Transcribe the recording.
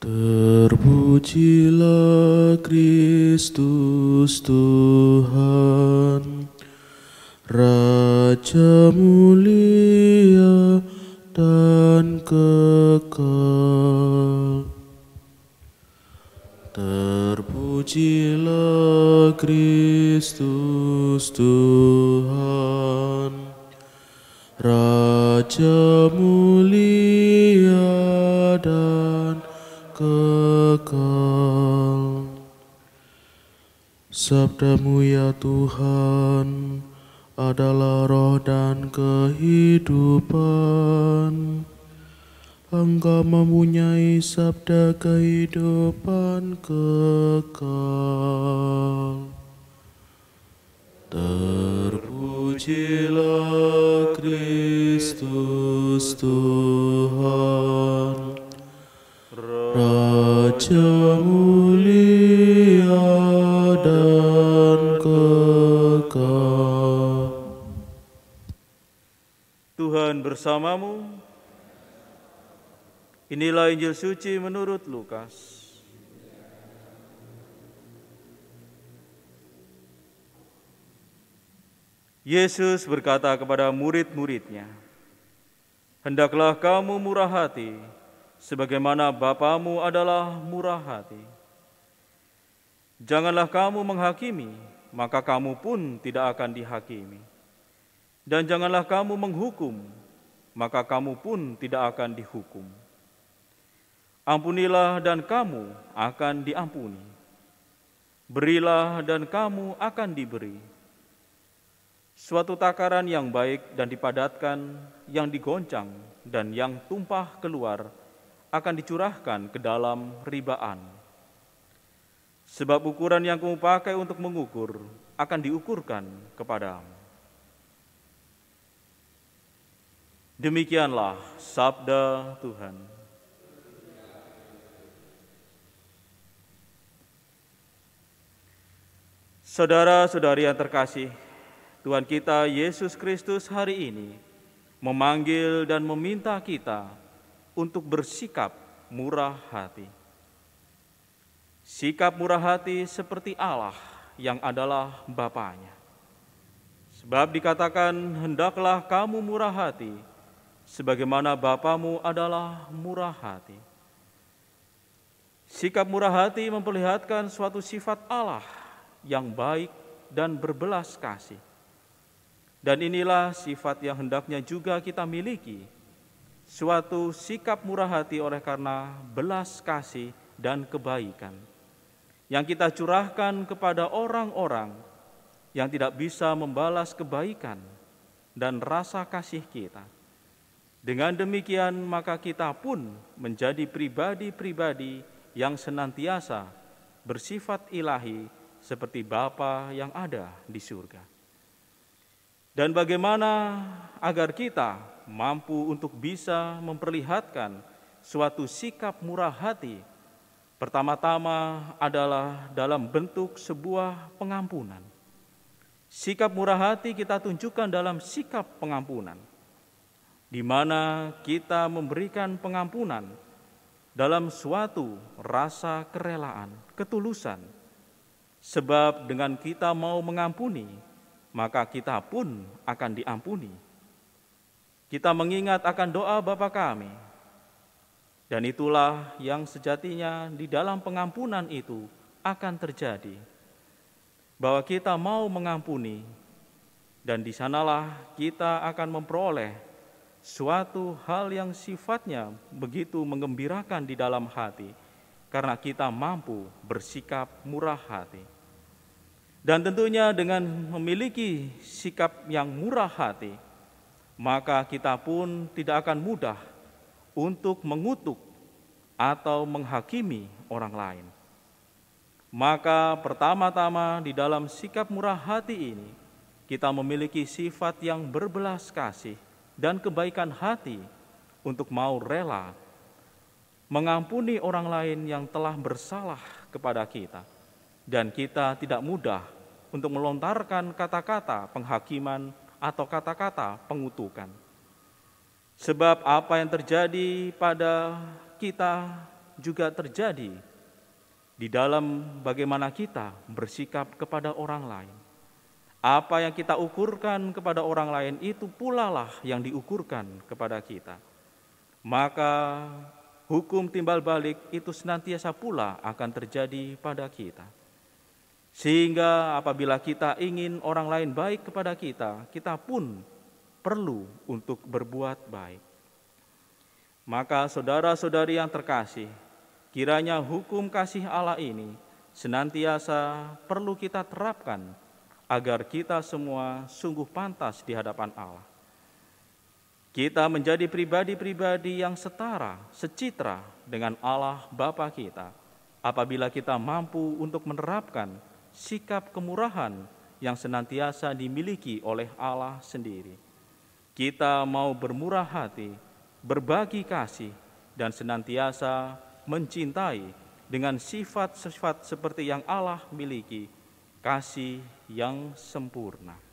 Terpujilah Kristus Tuhan, Raja mulia dan kekal. Terpujilah Kristus Tuhan, Raja mulia dan kekal. Sabdamu ya Tuhan adalah roh dan kehidupan. Engkau mempunyai sabda kehidupan kekal. Terpujilah Kristus Tuhan, Raja mulia dan kekal. Tuhan bersamamu. Inilah Injil suci menurut Lukas. Yesus berkata kepada murid-muridnya, "Hendaklah kamu murah hati, sebagaimana Bapamu adalah murah hati. Janganlah kamu menghakimi, maka kamu pun tidak akan dihakimi. Dan janganlah kamu menghukum, maka kamu pun tidak akan dihukum. Ampunilah dan kamu akan diampuni. Berilah dan kamu akan diberi. Suatu takaran yang baik dan dipadatkan, yang digoncang dan yang tumpah keluar, akan dicurahkan ke dalam ribaan. Sebab ukuran yang kamu pakai untuk mengukur akan diukurkan kepadamu." Demikianlah sabda Tuhan. Saudara-saudari yang terkasih, Tuhan kita Yesus Kristus hari ini memanggil dan meminta kita untuk bersikap murah hati. Sikap murah hati seperti Allah yang adalah Bapanya. Sebab dikatakan, "Hendaklah kamu murah hati, sebagaimana Bapamu adalah murah hati." Sikap murah hati memperlihatkan suatu sifat Allah yang baik dan berbelas kasih. Dan inilah sifat yang hendaknya juga kita miliki, suatu sikap murah hati oleh karena belas kasih dan kebaikan yang kita curahkan kepada orang-orang yang tidak bisa membalas kebaikan dan rasa kasih kita. Dengan demikian maka kita pun menjadi pribadi-pribadi yang senantiasa bersifat ilahi seperti Bapa yang ada di surga. Dan bagaimana agar kita mampu untuk bisa memperlihatkan suatu sikap murah hati? Pertama-tama adalah dalam bentuk sebuah pengampunan. Sikap murah hati kita tunjukkan dalam sikap pengampunan, di mana kita memberikan pengampunan dalam suatu rasa kerelaan, ketulusan. Sebab dengan kita mau mengampuni, maka kita pun akan diampuni. Kita mengingat akan doa Bapa kami, dan itulah yang sejatinya di dalam pengampunan itu akan terjadi, bahwa kita mau mengampuni, dan di sanalah kita akan memperoleh suatu hal yang sifatnya begitu menggembirakan di dalam hati, karena kita mampu bersikap murah hati. Dan tentunya dengan memiliki sikap yang murah hati, maka kita pun tidak akan mudah untuk mengutuk atau menghakimi orang lain. Maka pertama-tama di dalam sikap murah hati ini, kita memiliki sifat yang berbelas kasih dan kebaikan hati untuk mau rela mengampuni orang lain yang telah bersalah kepada kita. Dan kita tidak mudah untuk melontarkan kata-kata penghakiman atau kata-kata pengutukan. Sebab apa yang terjadi pada kita juga terjadi di dalam bagaimana kita bersikap kepada orang lain. Apa yang kita ukurkan kepada orang lain itu pula lah yang diukurkan kepada kita. Maka hukum timbal balik itu senantiasa pula akan terjadi pada kita. Sehingga apabila kita ingin orang lain baik kepada kita, kita pun perlu untuk berbuat baik. Maka saudara-saudari yang terkasih, kiranya hukum kasih Allah ini senantiasa perlu kita terapkan agar kita semua sungguh pantas di hadapan Allah. Kita menjadi pribadi-pribadi yang setara, secitra dengan Allah Bapa kita, apabila kita mampu untuk menerapkan sikap kemurahan yang senantiasa dimiliki oleh Allah sendiri. Kita mau bermurah hati, berbagi kasih, dan senantiasa mencintai dengan sifat-sifat seperti yang Allah miliki, kasih yang sempurna.